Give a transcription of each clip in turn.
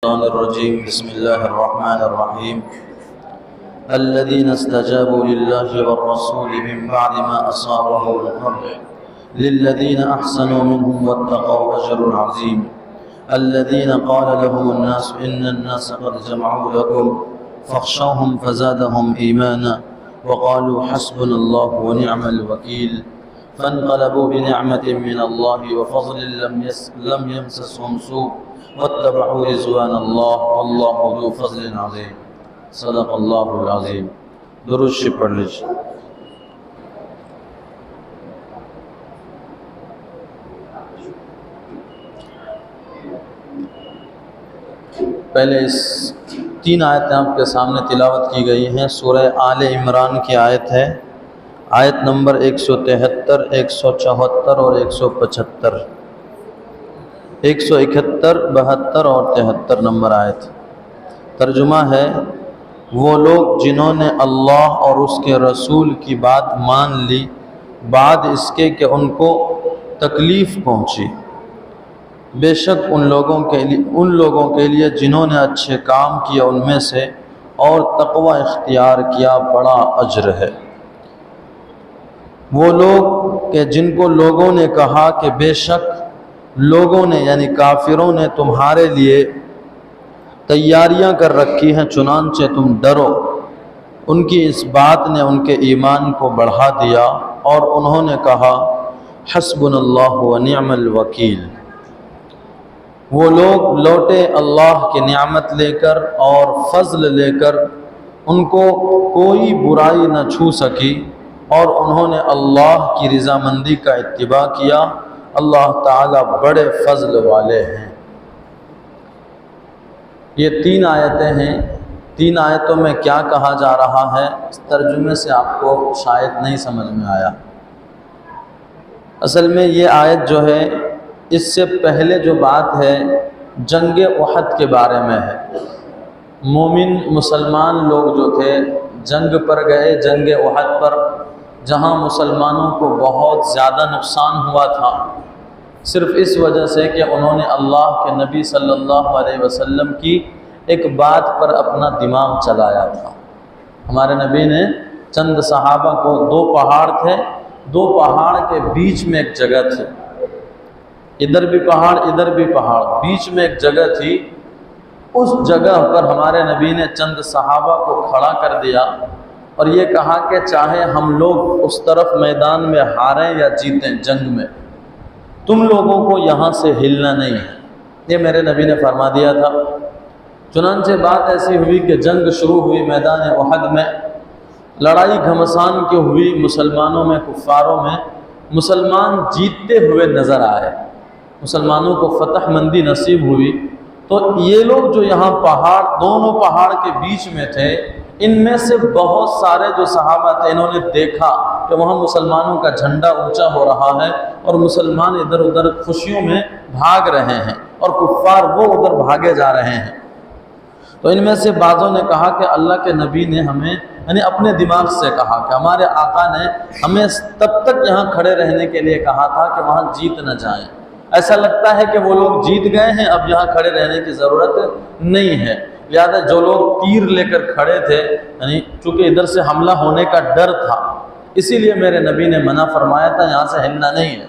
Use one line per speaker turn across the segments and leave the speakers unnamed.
الشيطان الرجيم بسم الله الرحمن الرحيم الذين استجابوا لله والرسول من بعد ما أصابهم القرح للذين أحسنوا منهم واتقوا أجر عظيم الذين قال لهم الناس إن الناس قد جمعوا لكم فاخشوهم فزادهم إيمانا وقالوا حسبنا الله ونعم الوكيل فانقلبوا بنعمة من الله وفضل لم يمسسهم سوء واتبعوا رضوان الله والله ذو فضل عظيم صدق اللہ العظیم۔ درود شریف پڑھ لیجیے۔ پہلے اس 3 آیتیں آپ کے سامنے تلاوت کی گئی ہیں۔ سورہ آل عمران کی آیت ہے، آیت نمبر 173، 174 اور 175، 171، 72 اور 73 نمبر آیت۔ ترجمہ ہے: وہ لوگ جنہوں نے اللہ اور اس کے رسول کی بات مان لی بعد اس کے کہ ان کو تکلیف پہنچی، بے شک ان لوگوں کے لیے جنہوں نے اچھے کام کیے ان میں سے اور تقوی اختیار کیا بڑا اجر ہے۔ وہ لوگ کہ جن کو لوگوں نے کہا کہ بے شک لوگوں نے یعنی کافروں نے تمہارے لیے تیاریاں کر رکھی ہیں چنانچہ تم ڈرو، ان کی اس بات نے ان کے ایمان کو بڑھا دیا اور انہوں نے کہا حسبنا اللہ ونعم الوکیل۔ وہ لوگ لوٹے اللہ کی نعمت لے کر اور فضل لے کر، ان کو کوئی برائی نہ چھو سکی اور انہوں نے اللہ کی رضامندی کا اتباع کیا، اللہ تعالیٰ بڑے فضل والے ہیں۔ یہ 3 آیتیں ہیں۔ 3 آیتوں میں کیا کہا جا رہا ہے اس ترجمے سے آپ کو شاید نہیں سمجھ میں آیا۔ اصل میں یہ آیت جو ہے اس سے پہلے جو بات ہے جنگ احد کے بارے میں ہے۔ مومن مسلمان لوگ جو تھے جنگ پر گئے، جنگ احد پر، جہاں مسلمانوں کو بہت زیادہ نقصان ہوا تھا، صرف اس وجہ سے کہ انہوں نے اللہ کے نبی صلی اللہ علیہ وسلم کی ایک بات پر اپنا دماغ چلایا تھا۔ ہمارے نبی نے چند صحابہ کو 2 پہاڑ تھے، 2 پہاڑ کے بیچ میں ایک جگہ تھی، ادھر بھی پہاڑ ادھر بھی پہاڑ، بیچ میں ایک جگہ تھی۔ اس جگہ پر ہمارے نبی نے چند صحابہ کو کھڑا کر دیا اور یہ کہا کہ چاہے ہم لوگ اس طرف میدان میں ہاریں یا جیتیں جنگ میں، تم لوگوں کو یہاں سے ہلنا نہیں ہے، یہ میرے نبی نے فرما دیا تھا۔ چنانچہ بات ایسی ہوئی کہ جنگ شروع ہوئی میدان احد میں، لڑائی گھمسان کی ہوئی مسلمانوں میں، کفاروں میں۔ مسلمان جیتتے ہوئے نظر آئے، مسلمانوں کو فتح مندی نصیب ہوئی۔ تو یہ لوگ جو یہاں دونوں پہاڑ کے بیچ میں تھے، ان میں سے بہت سارے جو صحابہ تھے انہوں نے دیکھا کہ وہاں مسلمانوں کا جھنڈا اونچا ہو رہا ہے اور مسلمان ادھر ادھر خوشیوں میں بھاگ رہے ہیں اور کفار وہ ادھر بھاگے جا رہے ہیں۔ تو ان میں سے بعضوں نے کہا کہ اللہ کے نبی نے ہمیں یعنی اپنے دماغ سے کہا کہ ہمارے آقا نے ہمیں تب تک یہاں کھڑے رہنے کے لیے کہا تھا کہ وہاں جیت نہ جائیں، ایسا لگتا ہے کہ وہ لوگ جیت گئے ہیں، اب یہاں کھڑے رہنے کی ضرورت نہیں ہے۔ لہٰذا جو لوگ تیر لے کر کھڑے تھے، یعنی چونکہ ادھر سے حملہ ہونے کا ڈر تھا، اسی لیے میرے نبی نے منع فرمایا تھا یہاں سے ہلنا نہیں ہے۔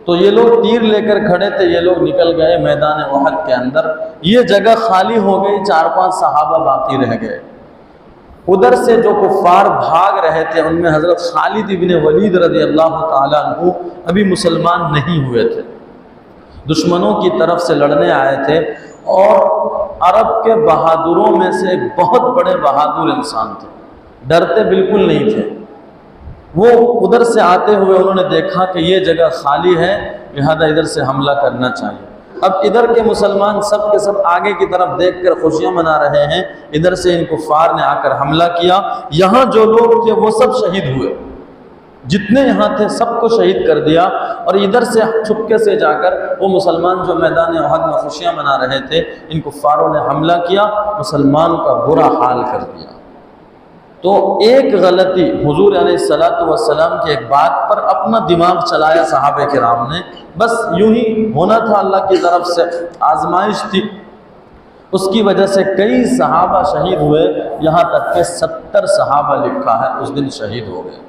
تو یہ لوگ تیر لے کر کھڑے تھے، یہ لوگ نکل گئے میدان احد کے اندر، یہ جگہ خالی ہو گئی، 4-5 صحابہ باقی رہ گئے۔ ادھر سے جو کفار بھاگ رہے تھے ان میں حضرت خالد ابن ولید رضی اللہ تعالیٰ عنہ ابھی مسلمان نہیں ہوئے تھے، دشمنوں کی طرف سے لڑنے آئے تھے، اور عرب کے بہادروں میں سے ایک بہت بڑے بہادر انسان تھے، ڈرتے بالکل نہیں تھے۔ وہ ادھر سے آتے ہوئے انہوں نے دیکھا کہ یہ جگہ خالی ہے، لہذا ادھر سے حملہ کرنا چاہیے۔ اب ادھر کے مسلمان سب کے سب آگے کی طرف دیکھ کر خوشیاں منا رہے ہیں، ادھر سے ان کفار نے آ کر حملہ کیا۔ یہاں جو لوگ تھے وہ سب شہید ہوئے، جتنے یہاں تھے سب کو شہید کر دیا، اور ادھر سے چھپکے سے جا کر وہ مسلمان جو میدان احد میں خوشیاں منا رہے تھے، ان کفاروں نے حملہ کیا، مسلمان کا برا حال کر دیا۔ تو ایک غلطی حضور علیہ السلام کی ایک بات پر اپنا دماغ چلایا صحابہ کرام نے، بس یوں ہی ہونا تھا، اللہ کی طرف سے آزمائش تھی۔ اس کی وجہ سے کئی صحابہ شہید ہوئے، یہاں تک کہ 70 صحابہ لکھا ہے اس دن شہید ہو گئے۔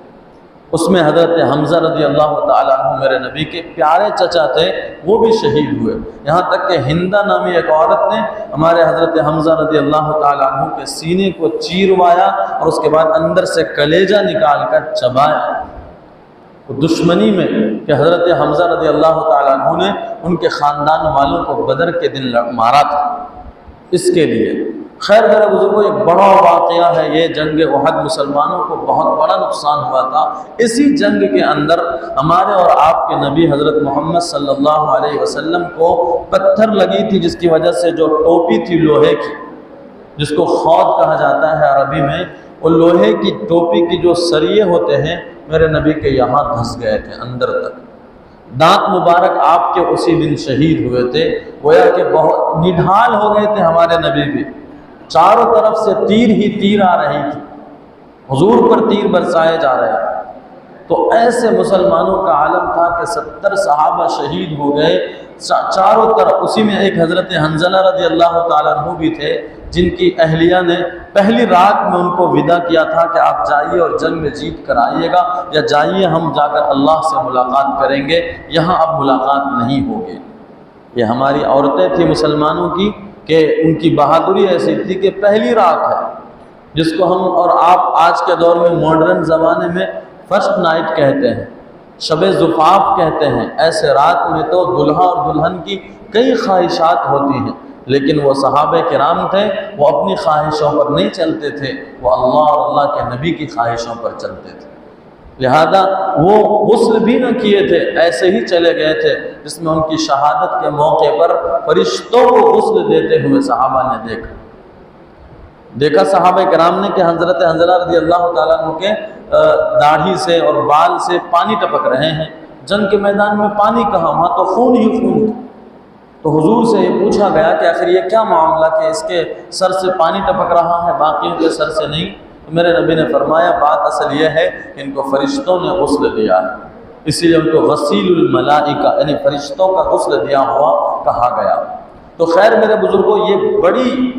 اس میں حضرت حمزہ رضی اللہ تعالیٰ عنہ میرے نبی کے پیارے چچا تھے، وہ بھی شہید ہوئے۔ یہاں تک کہ ہندہ نامی ایک عورت نے ہمارے حضرت حمزہ رضی اللہ تعالیٰ عنہ کے سینے کو چیروایا اور اس کے بعد اندر سے کلیجہ نکال کر چبایا، دشمنی میں کہ حضرت حمزہ رضی اللہ تعالیٰ عنہ نے ان کے خاندان والوں کو بدر کے دن مارا تھا، اس کے لیے۔ خیر میرے بزرگوں، ایک بڑا واقعہ ہے یہ جنگ احد، مسلمانوں کو بہت بڑا نقصان ہوا تھا۔ اسی جنگ کے اندر ہمارے اور آپ کے نبی حضرت محمد صلی اللہ علیہ وسلم کو پتھر لگی تھی، جس کی وجہ سے جو ٹوپی تھی لوہے کی، جس کو خود کہا جاتا ہے عربی میں، وہ لوہے کی ٹوپی کی جو سریے ہوتے ہیں میرے نبی کے یہاں دھس گئے تھے اندر تک۔ دانت مبارک آپ کے اسی دن شہید ہوئے تھے، گویا کہ بہت نڈھال ہو گئے تھے ہمارے نبی بھی، چاروں طرف سے تیر ہی تیر آ رہی تھی، حضور پر تیر برسائے جا رہے تھے۔ تو ایسے مسلمانوں کا عالم تھا کہ 70 صحابہ شہید ہو گئے چاروں طرف۔ اسی میں ایک حضرت حنظلہ رضی اللہ تعالیٰ عنہ بھی تھے، جن کی اہلیہ نے پہلی رات میں ان کو ودا کیا تھا کہ آپ جائیے اور جنگ میں جیت کر آئیے گا، یا جائیے ہم جا کر اللہ سے ملاقات کریں گے، یہاں اب ملاقات نہیں ہوگی۔ یہ ہماری عورتیں تھیں مسلمانوں کی کہ ان کی بہادری ایسی تھی کہ پہلی رات ہے، جس کو ہم اور آپ آج کے دور میں ماڈرن زمانے میں فرسٹ نائٹ کہتے ہیں، شب زفاف کہتے ہیں۔ ایسے رات میں تو دلہا اور دلہن کی کئی خواہشات ہوتی ہیں، لیکن وہ صحابہ کرام تھے، وہ اپنی خواہشوں پر نہیں چلتے تھے، وہ اللہ اور اللہ کے نبی کی خواہشوں پر چلتے تھے۔ لہذا وہ غسل بھی نہ کیے تھے، ایسے ہی چلے گئے تھے، جس میں ان کی شہادت کے موقع پر فرشتوں کو غسل دیتے ہوئے صحابہ نے دیکھا صحابہ کرام نے کہ حضرت حنظلہ رضی اللہ تعالیٰ عنہ کے داڑھی سے اور بال سے پانی ٹپک رہے ہیں۔ جنگ کے میدان میں پانی کہاں، وہاں تو خون ہی خون تھا۔ تو حضور سے یہ پوچھا گیا کہ آخر یہ کیا معاملہ کہ اس کے سر سے پانی ٹپک رہا ہے، باقیوں کے سر سے نہیں؟ تو میرے نبی نے فرمایا بات اصل یہ ہے کہ ان کو فرشتوں نے غسل دیا ہے، اسی لیے ان کو غسیل الملائکہ یعنی فرشتوں کا غسل دیا ہوا کہا گیا۔ تو خیر میرے بزرگوں، یہ بڑی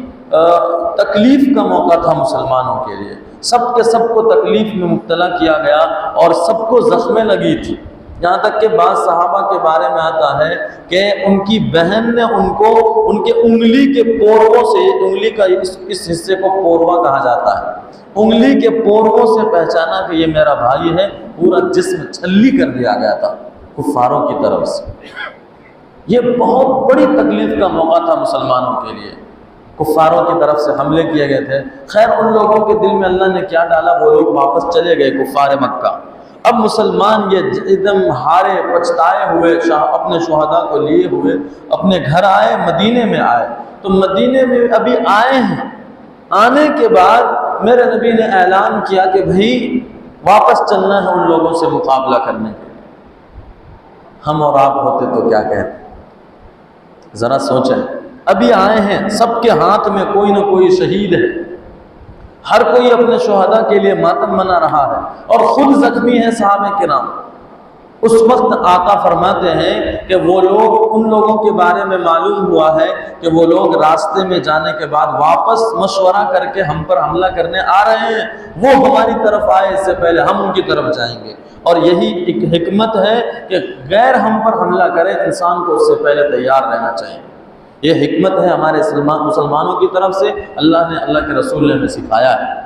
تکلیف کا موقع تھا مسلمانوں کے لیے، سب کے سب کو تکلیف میں مبتلا کیا گیا اور سب کو زخمیں لگی تھی۔ یہاں تک کہ بعض صحابہ کے بارے میں آتا ہے کہ ان کی بہن نے ان کو ان کے انگلی کے پورووں سے، انگلی کا اس حصے کو پوروا کہا جاتا ہے، انگلی کے پورووں سے پہچانا کہ یہ میرا بھائی ہے، پورا جسم چھلی کر دیا گیا تھا کفاروں کی طرف سے۔ یہ بہت بڑی تکلیف کا موقع تھا مسلمانوں کے لیے، کفاروں کی طرف سے حملے کیے گئے تھے۔ خیر ان لوگوں کے دل میں اللہ نے کیا ڈالا، وہ لوگ واپس چلے گئے کفار مکہ۔ اب مسلمان یہ ایک دم ہارے پچھتائے ہوئے اپنے شہداء کو لیے ہوئے اپنے گھر آئے، مدینے میں آئے۔ تو مدینے میں ابھی آئے ہیں، آنے کے بعد میرے نبی نے اعلان کیا کہ بھئی واپس چلنا ہے ان لوگوں سے مقابلہ کرنے کے۔ ہم اور آپ ہوتے تو کیا کہتے؟ ذرا سوچیں، ابھی آئے ہیں، سب کے ہاتھ میں کوئی نہ کوئی شہید ہے، ہر کوئی اپنے شہداء کے لیے ماتم منا رہا ہے اور خود زخمی ہیں صحابہ کرام۔ اس وقت آقا فرماتے ہیں کہ وہ لوگ، ان لوگوں کے بارے میں معلوم ہوا ہے کہ وہ لوگ راستے میں جانے کے بعد واپس مشورہ کر کے ہم پر حملہ کرنے آ رہے ہیں، وہ ہماری طرف آئے اس سے پہلے ہم ان کی طرف جائیں گے۔ اور یہی ایک حکمت ہے کہ غیر ہم پر حملہ کرے انسان کو اس سے پہلے تیار رہنا چاہیے۔ یہ حکمت ہے ہمارے مسلمانوں کی طرف سے، اللہ نے، اللہ کے رسول نے ہمیں سکھایا ہے۔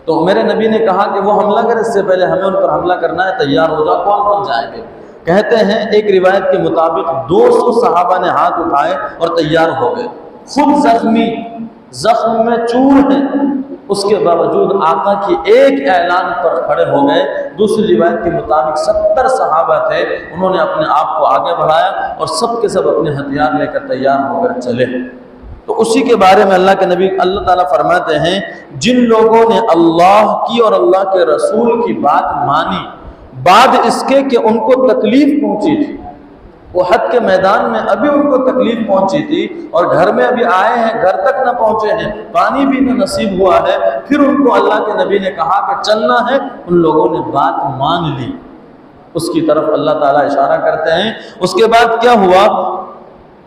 تو میرے نبی نے کہا کہ وہ حملہ کرے اس سے پہلے ہمیں ان پر حملہ کرنا ہے، تیار ہو جاؤ۔ کون کون جائیں گے؟ کہتے ہیں ایک روایت کے مطابق 200 صحابہ نے ہاتھ اٹھائے اور تیار ہو گئے، خود زخمی، زخم میں چور ہیں، اس کے باوجود آقا کی ایک اعلان پر کھڑے ہو گئے۔ دوسری روایت کے مطابق 70 صحابہ تھے، انہوں نے اپنے آپ کو آگے بڑھایا اور سب کے سب اپنے ہتھیار لے کر تیار ہو کر چلے۔ تو اسی کے بارے میں اللہ کے نبی اللہ تعالیٰ فرماتے ہیں، جن لوگوں نے اللہ کی اور اللہ کے رسول کی بات مانی بعد اس کے کہ ان کو تکلیف پہنچی تھی، احد کے میدان میں ابھی ان کو تکلیف پہنچی تھی اور گھر میں ابھی آئے ہیں، گھر تک نہ پہنچے ہیں، پانی بھی نہ نصیب ہوا ہے، پھر ان کو اللہ کے نبی نے کہا کہ چلنا ہے، ان لوگوں نے بات مان لی۔ اس کی طرف اللہ تعالیٰ اشارہ کرتے ہیں۔ اس کے بعد کیا ہوا؟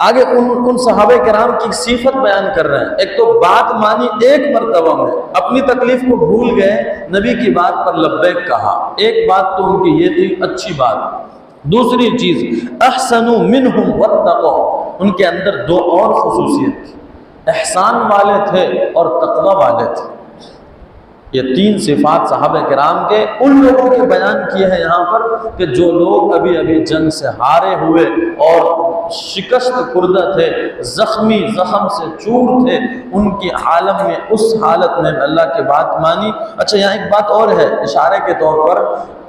آگے ان صحابہ کرام کی صفت بیان کر رہے ہیں. ایک تو بات مانی ایک مرتبہ میں، اپنی تکلیف کو بھول گئے، نبی کی بات پر لبیک کہا. ایک بات تو ان کی یہ تھی، اچھی بات. دوسری چیز احسنوا منہم واتقوا، ان کے اندر دو اور خصوصیت تھی، احسان والے تھے اور تقوی والے تھے. یہ تین صفات صحابہ کرام کے ان لوگوں کے بیان کیے ہیں یہاں پر کہ جو لوگ ابھی ابھی جنگ سے ہارے ہوئے اور شکست خوردہ تھے، زخم سے چور تھے، ان کی عالم میں اس حالت میں اللہ کی بات مانی. اچھا یہاں ایک بات اور ہے اشارے کے طور پر،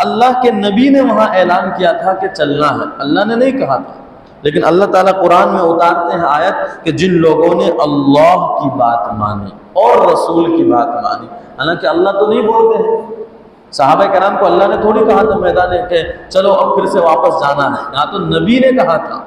اللہ کے نبی نے وہاں اعلان کیا تھا کہ چلنا ہے، اللہ نے نہیں کہا تھا. لیکن اللہ تعالیٰ قرآن میں اتارتے ہیں آیت کہ جن لوگوں نے اللہ کی بات مانی اور رسول کی بات مانی. حالانکہ اللہ تو نہیں بولتے ہیں، صحابہ کرام کو اللہ نے تھوڑی کہا تھا میدان کہ چلو اب پھر سے واپس جانا ہے، یہاں تو نبی نے کہا تھا،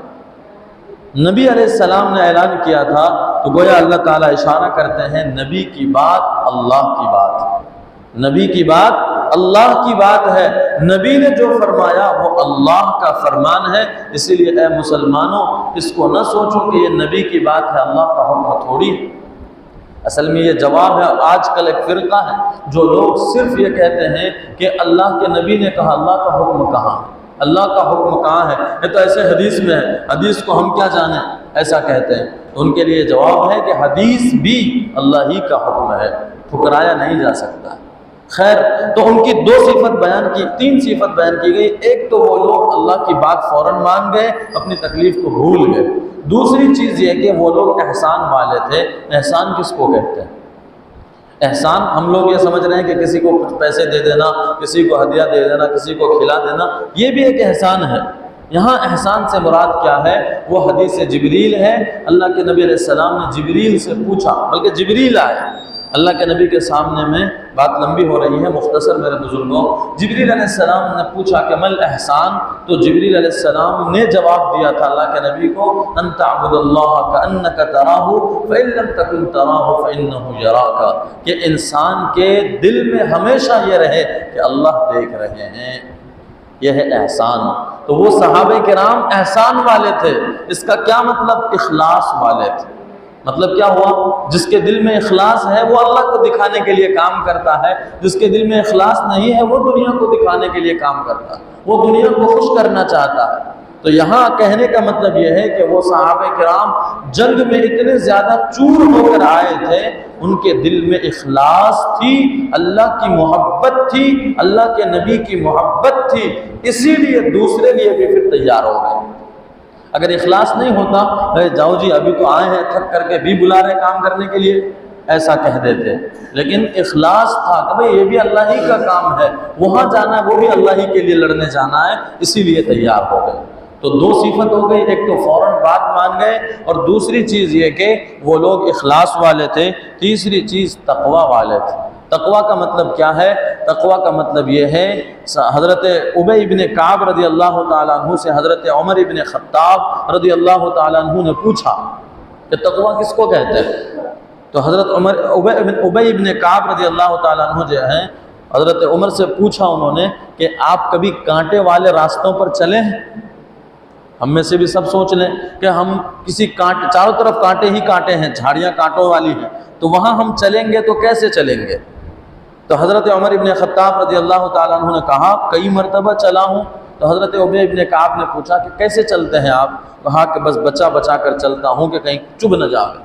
نبی علیہ السلام نے اعلان کیا تھا. تو گویا اللہ تعالیٰ اشارہ کرتے ہیں نبی کی بات اللہ کی بات، نبی کی بات اللہ کی بات ہے. نبی نے جو فرمایا وہ اللہ کا فرمان ہے. اسی لیے اے مسلمانوں اس کو نہ سوچو کہ یہ نبی کی بات ہے، اللہ کا حکم تھوڑی ہے. اصل میں یہ جواب ہے. آج کل ایک فرقہ ہے جو لوگ صرف یہ کہتے ہیں کہ اللہ کے نبی نے کہا، اللہ کا حکم کہاں ہے، اللہ کا حکم کہاں ہے، یہ تو ایسے حدیث میں ہے، حدیث کو ہم کیا جانیں، ایسا کہتے ہیں. ان کے لیے جواب ہے کہ حدیث بھی اللہ ہی کا حکم ہے، ٹھکرایا نہیں جا سکتا. خیر، تو ان کی دو صفت بیان کی، تین صفت بیان کی گئی. ایک تو وہ لوگ اللہ کی بات فوراً مان گئے، اپنی تکلیف کو بھول گئے. دوسری چیز یہ کہ وہ لوگ احسان والے تھے. احسان کس کو کہتے ہیں؟ احسان ہم لوگ یہ سمجھ رہے ہیں کہ کسی کو کچھ پیسے دے دینا، کسی کو ہدیہ دے دینا، کسی کو کھلا دینا، یہ بھی ایک احسان ہے. یہاں احسان سے مراد کیا ہے؟ وہ حدیث جبریل ہے. اللہ کے نبی علیہ السلام نے جبریل سے پوچھا، بلکہ جبریل آئے اللہ کے نبی کے سامنے میں. بات لمبی ہو رہی ہے، مختصر میرے بزرگوں. جبریل علیہ السلام نے پوچھا کہ مل احسان، تو جبریل علیہ السلام نے جواب دیا تھا اللہ کے نبی کو، ان تعبد اللہ کأنک تراہ فإن لم تکن تراہ فإنہ یراک، کہ انسان کے دل میں ہمیشہ یہ رہے کہ اللہ دیکھ رہے ہیں. یہ ہے احسان. تو وہ صحابہ کرام احسان والے تھے. اس کا کیا مطلب؟ اخلاص والے تھے. مطلب کیا ہوا؟ جس کے دل میں اخلاص ہے وہ اللہ کو دکھانے کے لیے کام کرتا ہے، جس کے دل میں اخلاص نہیں ہے وہ دنیا کو دکھانے کے لیے کام کرتا ہے، وہ دنیا کو خوش کرنا چاہتا ہے. تو یہاں کہنے کا مطلب یہ ہے کہ وہ صحابہ کرام جنگ میں اتنے زیادہ چور ہو کر آئے تھے، ان کے دل میں اخلاص تھی، اللہ کی محبت تھی، اللہ کے نبی کی محبت تھی، اسی لیے دوسرے لیے بھی پھر تیار ہو گئے. اگر اخلاص نہیں ہوتا، جاؤ جی ابھی تو آئے ہیں تھک کر کے بھی بلا رہے کام کرنے کے لیے، ایسا کہہ دیتے. لیکن اخلاص تھا کہ بھئی یہ بھی اللہ ہی کا کام ہے، وہاں جانا ہے وہ بھی اللہ ہی کے لیے لڑنے جانا ہے، اسی لیے تیار ہو گئے. تو دو صفت ہو گئی، ایک تو فوراً بات مان گئے، اور دوسری چیز یہ کہ وہ لوگ اخلاص والے تھے. تیسری چیز تقوی والے تھے. تقوی کا مطلب کیا ہے؟ تقوی کا مطلب یہ ہے، حضرت ابی ابن کعب رضی اللہ تعالیٰ عنہ سے حضرت عمر ابن خطاب رضی اللہ تعالیٰ عنہ نے پوچھا کہ تقوی کس کو کہتے ہیں؟ تو حضرت ابی ابن کعب رضی اللہ تعالیٰ عنہ جو ہیں، حضرت عمر سے پوچھا انہوں نے کہ آپ کبھی کانٹے والے راستوں پر چلے ہیں؟ ہم میں سے بھی سب سوچ لیں کہ ہم کسی کانٹے، چاروں طرف کانٹے ہی کانٹے ہیں، جھاڑیاں کانٹوں والی ہیں، تو وہاں ہم چلیں گے تو کیسے چلیں گے؟ تو حضرت عمر ابن خطاب رضی اللہ تعالیٰ عنہ نے کہا کئی مرتبہ چلا ہوں. تو حضرت ابی ابن کعب نے پوچھا کہ کیسے چلتے ہیں آپ؟ کہا کہ بس بچا بچا کر چلتا ہوں کہ کہیں چبھ نہ جاوے،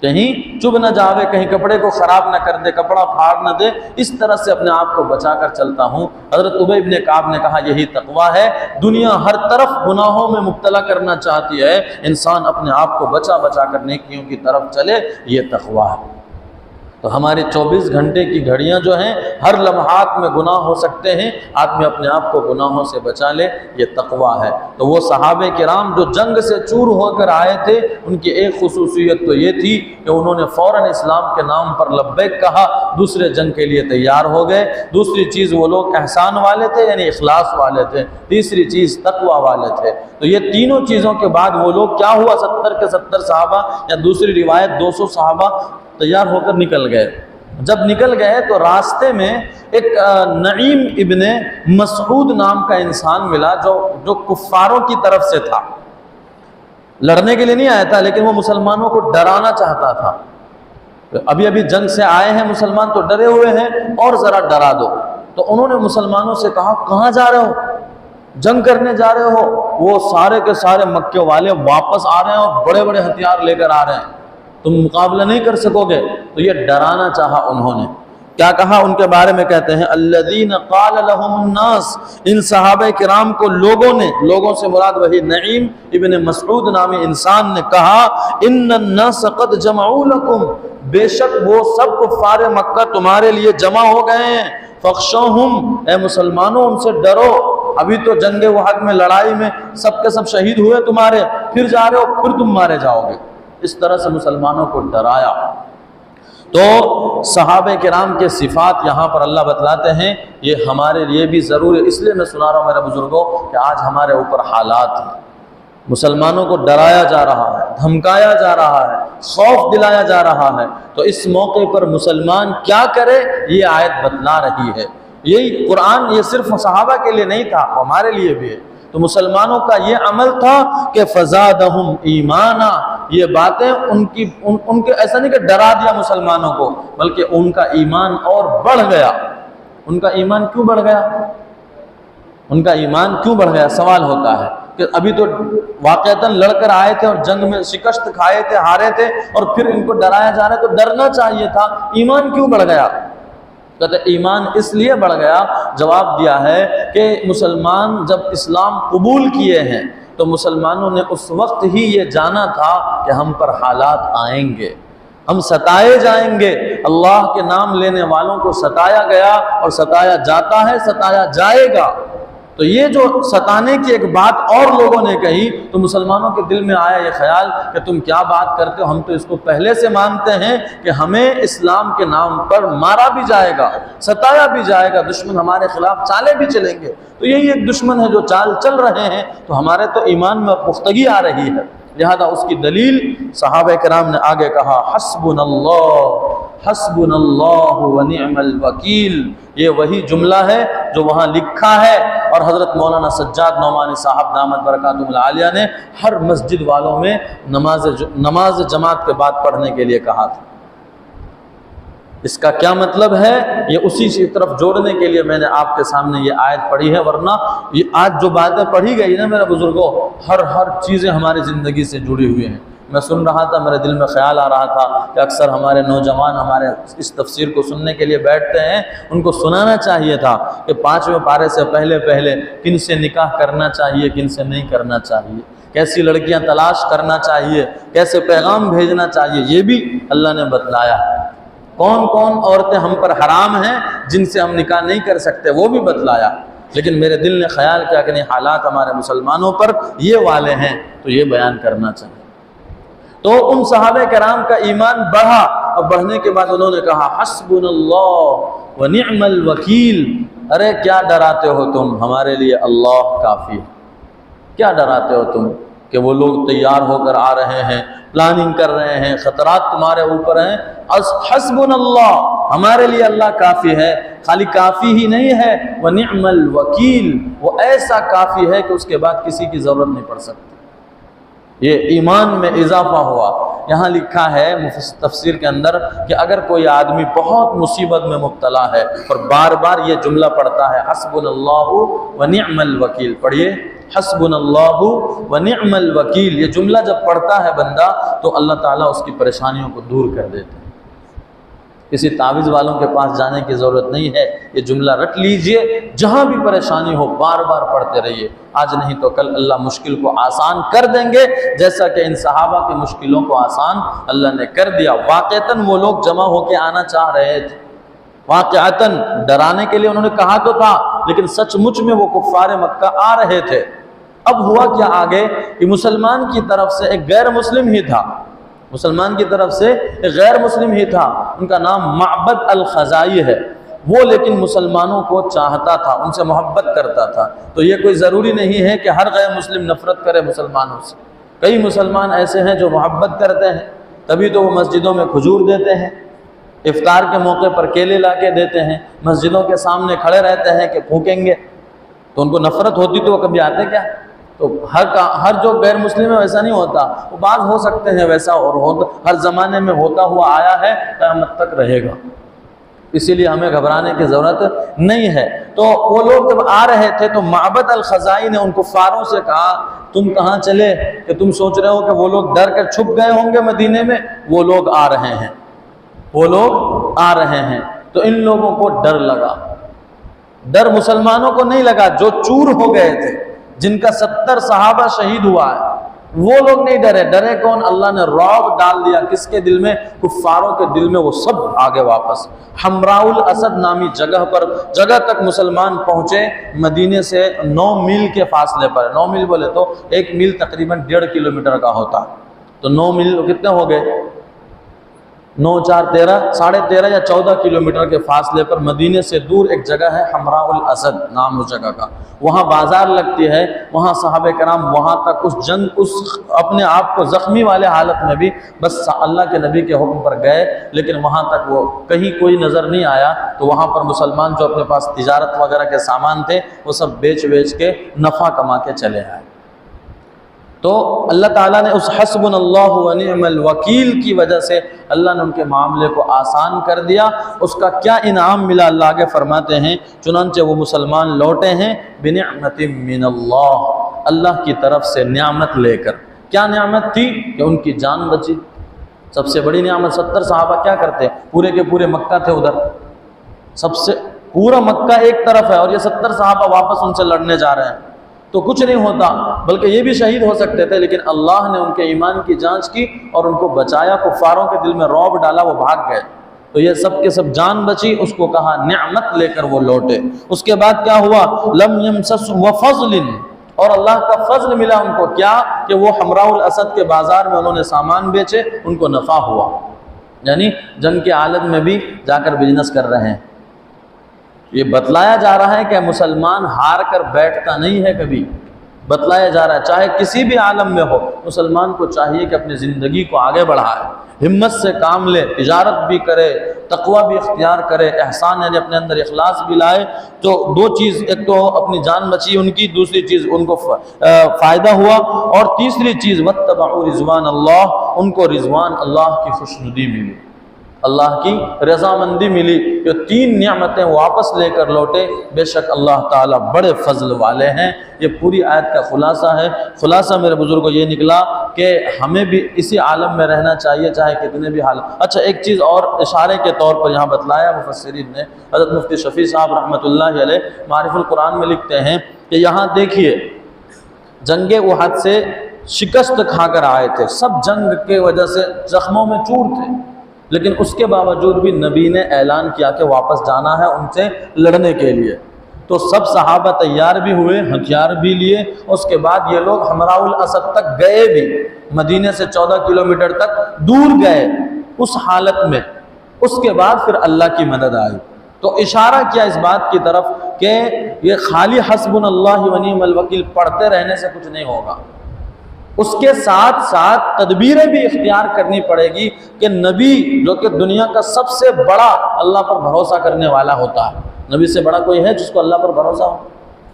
کہیں چبھ نہ جاوے، کہیں کپڑے کو خراب نہ کر دے، کپڑا پھاڑ نہ دے، اس طرح سے اپنے آپ کو بچا کر چلتا ہوں. حضرت ابی ابن کعب نے کہا یہی تقویٰ ہے. دنیا ہر طرف گناہوں میں مبتلا کرنا چاہتی ہے، انسان اپنے آپ کو بچا بچا کر نیکیوں کی طرف چلے، یہ تقویٰ ہے. تو ہماری 24 گھنٹے کی گھڑیاں جو ہیں، ہر لمحات میں گناہ ہو سکتے ہیں، آدمی اپنے آپ کو گناہوں سے بچا لے، یہ تقویٰ ہے. تو وہ صحابہ کرام جو جنگ سے چور ہو کر آئے تھے، ان کی ایک خصوصیت تو یہ تھی کہ انہوں نے فوراً اسلام کے نام پر لبیک کہا، دوسرے جنگ کے لیے تیار ہو گئے. دوسری چیز وہ لوگ احسان والے تھے، یعنی اخلاص والے تھے. تیسری چیز تقویٰ والے تھے. تو یہ تینوں چیزوں کے بعد وہ لوگ کیا ہوا، 70 کے 70 صحابہ، یا دوسری روایت 200 صحابہ تیار ہو کر نکل گئے. جب نکل گئے تو راستے میں ایک نعیم ابن مسعود نام کا انسان ملا جو کفاروں کی طرف سے تھا. لڑنے کے لیے نہیں آیا تھا، لیکن وہ مسلمانوں کو ڈرانا چاہتا تھا۔ ابھی ابھی جنگ سے آئے ہیں مسلمان تو ڈرے ہوئے ہیں، اور ذرا ڈرا دو۔ تو انہوں نے مسلمانوں سے کہا کہاں جا رہے ہو؟ جنگ کرنے جا رہے ہو؟ وہ سارے کے سارے مکے والے واپس آ رہے ہیں اور بڑے بڑے ہتھیار لے کر آ رہے ہیں، تم مقابلہ نہیں کر سکو گے۔ تو یہ ڈرانا چاہا انہوں نے۔ کیا کہا ان کے بارے میں؟ کہتے ہیں الذین قال لهم الناس، ان صحابہ کرام کو لوگوں نے، لوگوں سے مراد وہی نعیم ابن مسعود نامی انسان نے کہا ان الناس قد جمعوا لکم، بے شک وہ سب کفار مکہ تمہارے لیے جمع ہو گئے ہیں، فخشوہم، اے مسلمانوں ان سے ڈرو، ابھی تو جنگ احد میں لڑائی میں سب کے سب شہید ہوئے تمہارے، پھر جا رہے ہو، پھر تم مارے جاؤ گے۔ اس طرح سے مسلمانوں کو ڈرایا۔ تو صحابہ کرام کے صفات یہاں پر اللہ بتلاتے ہیں، یہ ہمارے لیے بھی ضروری ہے۔ اس لیے میں سنا رہا ہوں میرے بزرگوں کہ آج ہمارے اوپر حالات ہیں، مسلمانوں کو ڈرایا جا رہا ہے، دھمکایا جا رہا ہے، خوف دلایا جا رہا ہے، تو اس موقع پر مسلمان کیا کرے یہ آیت بتلا رہی ہے۔ یہی قرآن یہ صرف صحابہ کے لیے نہیں تھا، ہمارے لیے بھی ہے۔ تو مسلمانوں کا یہ عمل تھا کہ فزادہم ایمانا، یہ باتیں ان کے ایسا نہیں کہ ڈرا دیا مسلمانوں کو، بلکہ ان کا ایمان اور بڑھ گیا۔ ان کا ایمان کیوں بڑھ گیا؟ ان کا ایمان کیوں بڑھ گیا؟ سوال ہوتا ہے کہ ابھی تو واقعتاً لڑ کر آئے تھے اور جنگ میں شکست کھائے تھے، ہارے تھے، اور پھر ان کو ڈرایا جا رہا ہے، تو ڈرنا چاہیے تھا، ایمان کیوں بڑھ گیا؟ کہتے ایمان اس لیے بڑھ گیا، جواب دیا ہے کہ مسلمان جب اسلام قبول کیے ہیں تو مسلمانوں نے اس وقت ہی یہ جانا تھا کہ ہم پر حالات آئیں گے، ہم ستائے جائیں گے۔ اللہ کے نام لینے والوں کو ستایا گیا اور ستایا جاتا ہے، ستایا جائے گا۔ تو یہ جو ستانے کی ایک بات اور لوگوں نے کہی تو مسلمانوں کے دل میں آیا یہ خیال کہ تم کیا بات کرتے ہو، ہم تو اس کو پہلے سے مانتے ہیں کہ ہمیں اسلام کے نام پر مارا بھی جائے گا، ستایا بھی جائے گا، دشمن ہمارے خلاف چالیں بھی چلیں گے۔ تو یہی ایک دشمن ہے جو چال چل رہے ہیں، تو ہمارے تو ایمان میں پختگی آ رہی ہے۔ لہذا اس کی دلیل صحابہ کرام نے آگے کہا حسبنا اللہ ونعم الوکیل، یہ وہی جملہ ہے جو وہاں لکھا ہے، اور حضرت مولانا سجاد نعمانی صاحب دامت برکاتہم العالیہ نے ہر مسجد والوں میں نماز جماعت کے بعد پڑھنے کے لیے کہا تھا۔ اس کا کیا مطلب ہے؟ یہ اسی کی طرف جوڑنے کے لیے میں نے آپ کے سامنے یہ آیت پڑھی ہے، ورنہ یہ آج جو باتیں پڑھی گئی نا میرے بزرگوں، ہر چیزیں ہماری زندگی سے جڑی ہوئی ہیں۔ میں سن رہا تھا، میرے دل میں خیال آ رہا تھا کہ اکثر ہمارے نوجوان ہمارے اس تفسیر کو سننے کے لیے بیٹھتے ہیں، ان کو سنانا چاہیے تھا کہ 5ویں پارے سے پہلے کن سے نکاح کرنا چاہیے، کن سے نہیں کرنا چاہیے، کیسی لڑکیاں تلاش کرنا چاہیے، کیسے پیغام بھیجنا چاہیے، یہ بھی اللہ نے بتلایا۔ کون کون عورتیں ہم پر حرام ہیں جن سے ہم نکاح نہیں کر سکتے وہ بھی بتلایا۔ لیکن میرے دل نے خیال کیا کہ نہیں، حالات ہمارے مسلمانوں پر یہ والے ہیں تو یہ بیان کرنا چاہیے۔ تو ان صحابہ کرام کا ایمان بڑھا، اور بڑھنے کے بعد انہوں نے کہا حسبنا اللہ ونعم الوکیل، ارے کیا ڈراتے ہو تم، ہمارے لیے اللہ کافی ہے۔ کیا ڈراتے ہو تم کہ وہ لوگ تیار ہو کر آ رہے ہیں، پلاننگ کر رہے ہیں، خطرات تمہارے اوپر ہیں، حسبنا اللہ، ہمارے لیے اللہ کافی ہے۔ خالی کافی ہی نہیں ہے، ونعم الوکیل، وہ ایسا کافی ہے کہ اس کے بعد کسی کی ضرورت نہیں پڑ سکتی۔ یہ ایمان میں اضافہ ہوا۔ یہاں لکھا ہے تفسیر کے اندر کہ اگر کوئی آدمی بہت مصیبت میں مبتلا ہے اور بار بار یہ جملہ پڑھتا ہے حسبنا اللہ ونعم الوکیل، پڑھیے حسبنا اللہ ونعم الوکیل، یہ جملہ جب پڑھتا ہے بندہ تو اللہ تعالیٰ اس کی پریشانیوں کو دور کر دیتے ہیں۔ کسی تعویذ والوں کے پاس جانے کی ضرورت نہیں ہے، یہ جملہ رٹ لیجئے، جہاں بھی پریشانی ہو بار بار پڑھتے رہیے، آج نہیں تو کل اللہ مشکل کو آسان کر دیں گے، جیسا کہ ان صحابہ کی مشکلوں کو آسان اللہ نے کر دیا۔ واقعتاً وہ لوگ جمع ہو کے آنا چاہ رہے تھے، واقعتاً ڈرانے کے لیے انہوں نے کہا تو تھا، لیکن سچ مچ میں وہ کفار مکہ آ رہے تھے۔ اب ہوا کیا آگے کہ مسلمان کی طرف سے ایک غیر مسلم ہی تھا، مسلمان کی طرف سے ایک غیر مسلم ہی تھا، ان کا نام معبد الخزائی ہے، وہ لیکن مسلمانوں کو چاہتا تھا، ان سے محبت کرتا تھا۔ تو یہ کوئی ضروری نہیں ہے کہ ہر غیر مسلم نفرت کرے مسلمانوں سے، کئی مسلمان ایسے ہیں جو محبت کرتے ہیں، تبھی تو وہ مسجدوں میں کھجور دیتے ہیں، افطار کے موقع پر کیلے لا کے دیتے ہیں، مسجدوں کے سامنے کھڑے رہتے ہیں کہ پھونکیں گے، تو ان کو نفرت ہوتی تو وہ کبھی آتے کیا؟ تو ہر جو غیر مسلم ہے ویسا نہیں ہوتا، وہ بعض ہو سکتے ہیں ویسا، اور ہر زمانے میں ہوتا ہوا آیا ہے، قیامت تک رہے گا، اسی لیے ہمیں گھبرانے کی ضرورت نہیں ہے۔ تو وہ لوگ جب آ رہے تھے تو معبد الخزائی نے ان کفاروں سے کہا تم کہاں چلے کہ تم سوچ رہے ہو کہ وہ لوگ ڈر کر چھپ گئے ہوں گے مدینے میں، وہ لوگ آ رہے ہیں، وہ لوگ آ رہے ہیں۔ تو ان لوگوں کو ڈر لگا، ڈر مسلمانوں کو نہیں لگا جو چور ہو گئے تھے، جن کا 70 صحابہ شہید ہوا ہے، وہ لوگ نہیں ڈرے۔ ڈرے کون؟ اللہ نے رعب ڈال دیا کس کے دل میں؟ کفاروں کے دل میں۔ وہ سب آگے واپس حمراء الاسد نامی جگہ تک مسلمان پہنچے، مدینے سے 9 میل کے فاصلے پر۔ 9 میل بولے تو 1 میل تقریباً 1.5 کلومیٹر کا ہوتا، تو 9 میل کتنے ہو گئے؟ 9 4 13، 13.5 یا 14 کلومیٹر کے فاصلے پر مدینے سے دور ایک جگہ ہے حمراء الاسد نام اس جگہ کا، وہاں بازار لگتی ہے، وہاں صحابہ کرام وہاں تک اس اپنے آپ کو زخمی والے حالت میں بھی بس اللہ کے نبی کے حکم پر گئے، لیکن وہاں تک وہ کہیں کوئی نظر نہیں آیا۔ تو وہاں پر مسلمان جو اپنے پاس تجارت وغیرہ کے سامان تھے وہ سب بیچ کے نفع کما کے چلے آئے۔ تو اللہ تعالیٰ نے اس حسبنا اللہ و نعم الوکیل کی وجہ سے اللہ نے ان کے معاملے کو آسان کر دیا۔ اس کا کیا انعام ملا اللہ آگے فرماتے ہیں، چنانچہ وہ مسلمان لوٹے ہیں بنعمت من اللہ، اللہ کی طرف سے نعمت لے کر۔ کیا نعمت تھی؟ کہ ان کی جان بچی، سب سے بڑی نعمت۔ 70 صحابہ کیا کرتے؟ پورے کے پورے مکہ تھے ادھر، سب سے پورا مکہ ایک طرف ہے اور یہ 70 صحابہ واپس ان سے لڑنے جا رہے ہیں، تو کچھ نہیں ہوتا، بلکہ یہ بھی شہید ہو سکتے تھے، لیکن اللہ نے ان کے ایمان کی جانچ کی اور ان کو بچایا۔ کفاروں کے دل میں رعب ڈالا، وہ بھاگ گئے، تو یہ سب کے سب جان بچی۔ اس کو کہا نعمت لے کر وہ لوٹے۔ اس کے بعد کیا ہوا؟ لم یمسسہم وفضل، اور اللہ کا فضل ملا ان کو۔ کیا؟ کہ وہ حمراء الاسد کے بازار میں انہوں نے سامان بیچے، ان کو نفع ہوا، یعنی جنگ کے حالت میں بھی جا کر بزنس کر رہے ہیں۔ یہ بتلایا جا رہا ہے کہ مسلمان ہار کر بیٹھتا نہیں ہے، کبھی بتلایا جا رہا ہے چاہے کسی بھی عالم میں ہو، مسلمان کو چاہیے کہ اپنی زندگی کو آگے بڑھائے، ہمت سے کام لے، تجارت بھی کرے، تقوی بھی اختیار کرے، احسان یعنی اپنے اندر اخلاص بھی لائے۔ تو 2 چیز، ایک تو اپنی جان بچی ان کی، دوسری چیز ان کو فائدہ ہوا، اور تیسری چیز واتبعوا رضوان اللہ، ان کو رضوان اللہ کی خوشنودی ملی، اللہ کی رضامندی ملی۔ یہ 3 نعمتیں واپس لے کر لوٹے۔ بے شک اللہ تعالیٰ بڑے فضل والے ہیں۔ یہ پوری آیت کا خلاصہ ہے۔ خلاصہ میرے بزرگوں یہ نکلا کہ ہمیں بھی اسی عالم میں رہنا چاہیے، چاہے کتنے بھی حالات۔ اچھا، ایک چیز اور اشارے کے طور پر یہاں بتلایا مفسرین نے، حضرت مفتی شفیع صاحب رحمۃ اللہ علیہ معارف القرآن میں لکھتے ہیں کہ یہاں دیکھیے جنگ احد سے شکست کھا کر آئے تھے، سب جنگ کے وجہ سے زخموں میں چور تھے، لیکن اس کے باوجود بھی نبی نے اعلان کیا کہ واپس جانا ہے ان سے لڑنے کے لیے۔ تو سب صحابہ تیار بھی ہوئے، ہتھیار بھی لیے۔ اس کے بعد یہ لوگ حمراء الاسد تک گئے بھی، مدینے سے 14 کلومیٹر تک دور گئے اس حالت میں۔ اس کے بعد پھر اللہ کی مدد آئی۔ تو اشارہ کیا اس بات کی طرف کہ یہ خالی حسبنا اللہ و نعم الوکیل پڑھتے رہنے سے کچھ نہیں ہوگا، اس کے ساتھ ساتھ تدبیریں بھی اختیار کرنی پڑے گی کہ نبی جو کہ دنیا کا سب سے بڑا اللہ پر بھروسہ کرنے والا ہوتا ہے، نبی سے بڑا کوئی ہے جس کو اللہ پر بھروسہ ہو؟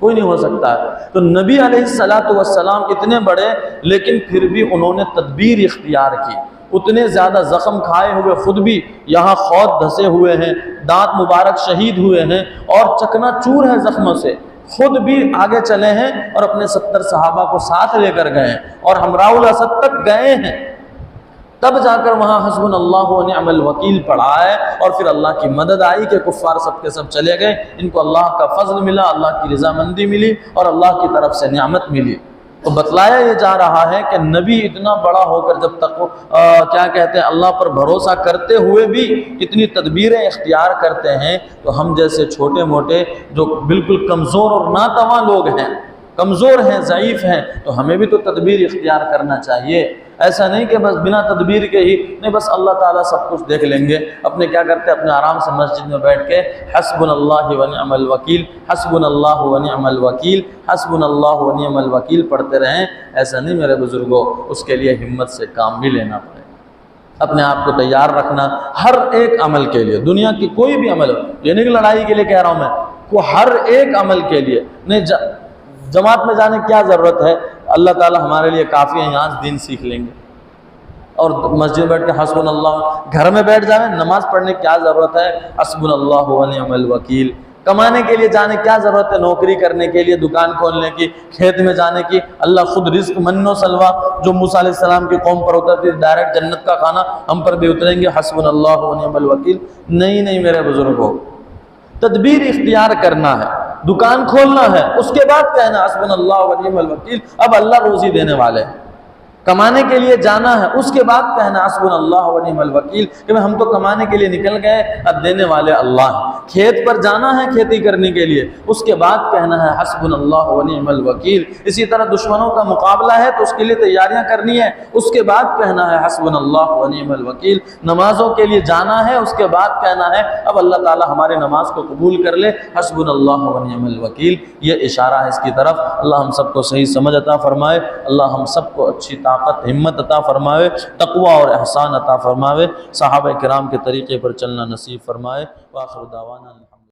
کوئی نہیں ہو سکتا ہے۔ تو نبی علیہ السلام اتنے بڑے، لیکن پھر بھی انہوں نے تدبیر اختیار کی، اتنے زیادہ زخم کھائے ہوئے، خود بھی یہاں خود دھسے ہوئے ہیں، دانت مبارک شہید ہوئے ہیں اور چکنا چور ہے زخموں سے، خود بھی آگے چلے ہیں اور اپنے 70 صحابہ کو ساتھ لے کر گئے ہیں اور حمراء الاسد تک گئے ہیں، تب جا کر وہاں حسبنا اللہ و نعم الوکیل پڑھا ہے، اور پھر اللہ کی مدد آئی کہ کفار سب کے سب چلے گئے، ان کو اللہ کا فضل ملا، اللہ کی رضامندی ملی اور اللہ کی طرف سے نعمت ملی۔ تو بتلایا یہ جا رہا ہے کہ نبی اتنا بڑا ہو کر جب تک کیا کہتے ہیں اللہ پر بھروسہ کرتے ہوئے بھی اتنی تدبیریں اختیار کرتے ہیں، تو ہم جیسے چھوٹے موٹے جو بالکل کمزور اور ناتواں لوگ ہیں، کمزور ہیں، ضعیف ہیں، تو ہمیں بھی تو تدبیر اختیار کرنا چاہیے۔ ایسا نہیں کہ بس بنا تدبیر کے ہی نہیں، بس اللہ تعالیٰ سب کچھ دیکھ لیں گے، اپنے کیا کرتے ہیں، اپنے آرام سے مسجد میں بیٹھ کے حسبنا اللہ و نعم الوکیل، حسبنا اللہ و نعم الوکیل، حسبنا اللہ و نعم الوکیل پڑھتے رہیں۔ ایسا نہیں میرے بزرگوں، اس کے لیے ہمت سے کام بھی لینا پڑے، اپنے آپ کو تیار رکھنا ہر ایک عمل کے لیے، دنیا کی کوئی بھی عمل ہو، یہ نہیں کہ لڑائی کے لیے کہہ رہا ہوں میں، کو ہر ایک عمل کے لیے نہیں۔ جماعت میں جانے کی کیا ضرورت ہے؟ اللہ تعالی ہمارے لیے کافی ہے، یہاں سے دین سیکھ لیں گے۔ اور مسجد میں بیٹھ کے حسبنا اللہ، گھر میں بیٹھ جائیں، نماز پڑھنے کی کیا ضرورت ہے؟ حسبنا اللہ و نعم الوکیل۔ کمانے کے لیے جانے کیا ضرورت ہے؟ نوکری کرنے کے لیے، دکان کھولنے کی، کھیت میں جانے کی، اللہ خود رزق من و سلوا جو موسیٰ علیہ السلام کی قوم پر اترتی ڈائریکٹ جنت کا کھانا ہم پر بھی اتریں گے، حسبنا اللہ و نعم الوکیل۔ نہیں میرے بزرگوں، تدبیر اختیار کرنا ہے، دکان کھولنا ہے، اس کے بعد کہنا حسبنا اللہ و نعم الوکیل، اب اللہ روزی دینے والے ہیں۔ کمانے کے لیے جانا ہے، اس کے بعد کہنا حسبنا اللہ و نعم الوکیل، کہ ہم تو کمانے کے لیے نکل گئے، اب دینے والے اللہ ہیں۔ کھیت پر جانا ہے کھیتی کرنے کے لیے، اس کے بعد کہنا ہے حسبنا اللہ و نعم الوکیل۔ اسی طرح دشمنوں کا مقابلہ ہے تو اس کے لیے تیاریاں کرنی ہے، اس کے بعد کہنا ہے حسبنا اللہ و نعم الوکیل۔ نمازوں کے لیے جانا ہے، اس کے بعد کہنا ہے اب اللہ تعالی ہماری نماز کو قبول کر لے، حسبنا اللہ و نعم الوکیل۔ یہ اشارہ ہے اس کی طرف۔ اللہ ہم سب کو صحیح سمجھ عطا فرمائے، اللہ ہم سب کو اچھی طاقت ہمت عطا فرمائے، تقوی اور احسان عطا فرمائے، صحابہ کرام کے طریقے پر چلنا نصیب فرمائے۔ وآخر دعوانا